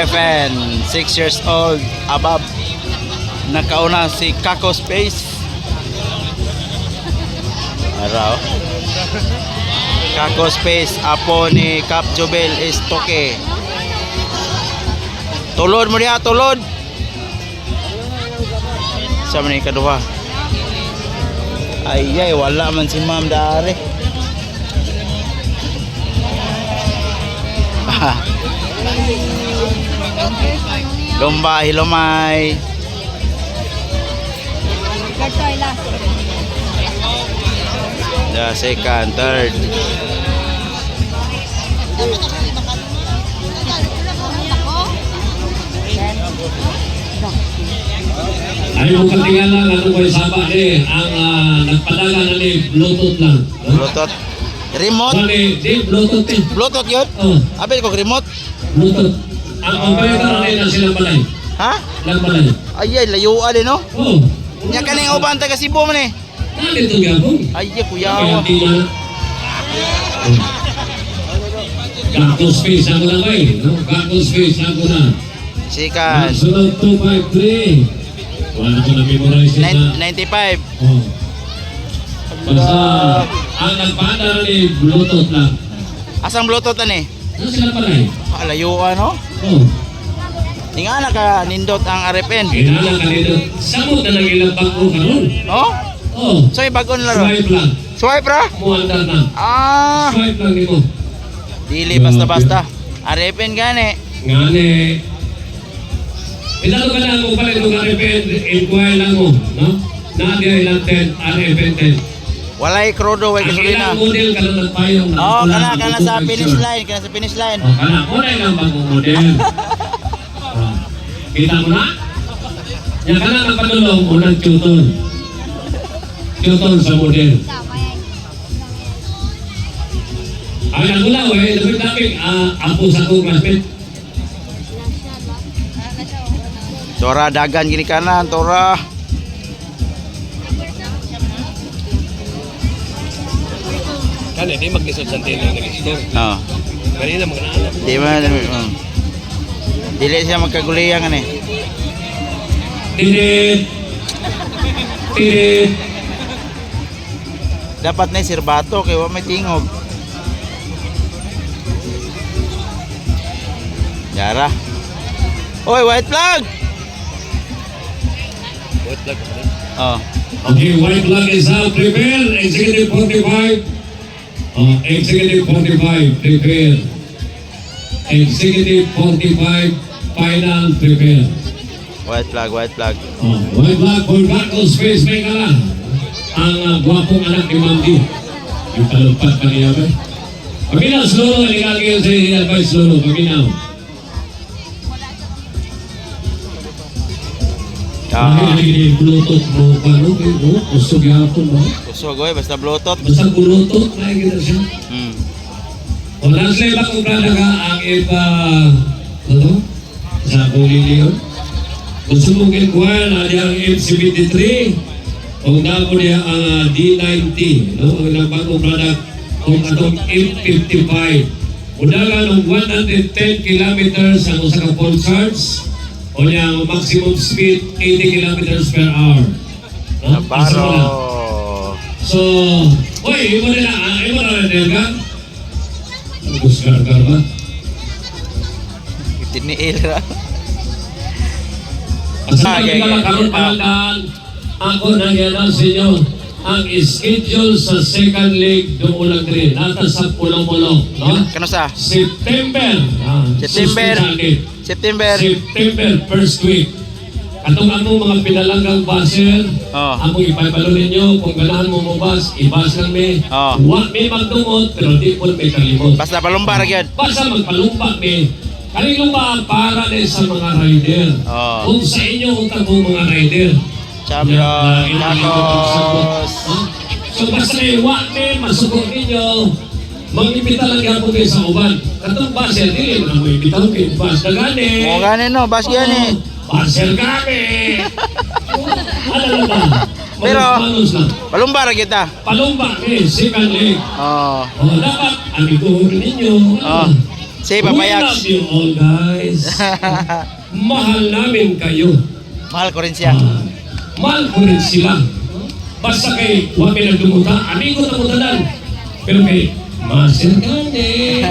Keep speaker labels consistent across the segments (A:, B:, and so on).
A: RFN, 6 years old above. Nakauna si Kako Space. Araw. Kako Space, apo ni Cap Jubel Estoque. Tulod mo niya, tulod. Sa man ni kaduha. Ay, wala man si Ma'am Dari. Lomba hilomay. The second, third.
B: Ay mo katingala nga ko isaba ni ang nagpadala na ni Bluetooth lang.
A: Bluetooth. Remote?
B: Di Bluetooth eh.
A: Bluetooth yun? Apil ko remote?
B: Bluetooth. Ang operator na silang balay.
A: Ha?
B: Lang balay.
A: Ay, layuan din, no?
B: Oo.
A: Nya kaning uban taga Cebu man eh.
B: Dito gabong.
A: Ay, kuya.
B: Kaya tina. Kako Space ako na ba eh. Kako Space ako na.
A: Sikan.
B: Sunod 253. Wala ko na-memorize na.
A: 95.
B: Oh. Basta, ang nagpaandar ni Bluetooth lang.
A: Asang Bluetooth ani?
B: Ano sila pala eh?
A: Layuan, no?
B: Oh.
A: Tinga na ka nindot ang RFN.
B: Kinala ka nito. Samot na nagilang bangko karon.
A: Oh?
B: Oh.
A: So, bagon laro.
B: Swipe lang.
A: Swipe ra?
B: Muandar na.
A: Ah.
B: Swipe lang ni mo.
A: Dili basta-basta. RFN gani.
B: Ngani. Idalo ka na mo pala itong RFN. Inquire lang mo. No? Nadia ilang 10. RFN 10.
A: Walay krodo, way
B: Ang
A: gasolina.
B: ilang model ka na nagpayong.
A: Oh, kana sa finish line, kana sa finish line.
B: Oh, kana mo na ilang bagong model. Oh. Kita mo na? Yan ka na napadulong unang tuton. Tuton sa model. Ang nagulaw eh, dapat apo sa kong classmate.
A: Tora dagan gini kanan, tora.
C: Kan ini mag-isod sa tilo ng store.
A: Oh.
C: Kanina mag-anak.
A: Di man. Dili siya magkaguliyang ani.
B: Tirit. Tirit.
A: Dapat na sirbato kay wa may tingog. Yara. Oy, white flag.
C: What lag?
A: Oh.
B: Okay, white flag is out. Prepare. Executive 45. Executive 45. Prepare. Executive 45. Final. Prepare.
A: White flag, white flag.
B: White flag for Kako Space. May ka lang. Ang gwapong anak ni Mandi. Yung palumpat pa niya ba? Paginaw, slow. Iligagil sa advice slow. Paginaw. Ay, Bluetooth mo pa, no? Usog yapon mo.
A: Usog oy, basta Bluetooth.
B: Basta Bluetooth, na kita siya. Wala sila iba kung kada ka ang iba, ano? Sa Bolilio. Gusto mong inquire na ang M73, kung damo niya ang D90, no? Ang nagbagong product, kung atong M55. Udaga ng 110 kilometers ang usa ka full charge, o niyang maximum speed 80 kilometers per hour. No?
A: Baro.
B: So, oy, imo na ka? Buscar-gar ba?
A: Tiniil ra.
B: Asa kami karon palandaan ako nang yan sa inyo ang schedule sa second leg do ulang rin nata sa pulo-pulo, no?
A: Kano sa?
B: September.
A: September
B: first week. Katong among mga pinalanggang baser, among ipapalo ninyo kung ganahan mo mabas, ibas lang may. Wa may magdungot pero di po may kalimot.
A: Basta palumba ra gyud.
B: Basta magpalumpa may. Kaning lumba para din sa mga rider. Kung sa inyo utang mo mga rider.
A: Champion Kakos.
B: So basta wa may masugot ninyo. Mag-ibita lang yapon kayo sa uban. Katong baser, dili mo na mo ibitaw kayo bas. Dagani.
A: Mo gani no, bas gani.
B: Baser kami. Ano ba?
A: Pero palumba ra kita.
B: Palumba second leg. Dapat amiguhon ninyo.
A: Si
B: We
A: Papayag.
B: love you all, guys. Mahal namin kayo.
A: Mahal ko rin siya.
B: Mahal ko rin sila. Basta kay huwag may nagdumuta, amigo na mutalan. Pero kay Master gani.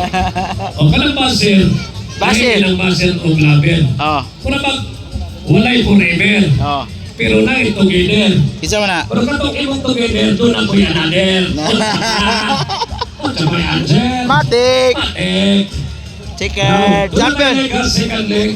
B: O kanang Master,
A: Basil.
B: ng Master o Glaber.
A: Oh.
B: Kung na walay forever.
A: Oh.
B: Pero na together.
A: Isa man na.
B: Pero katong imong together, doon ako yung another. Sabay answer.
A: Matik.
B: Matik.
A: Chicken.
B: Doon
A: Champion.
B: na second leg.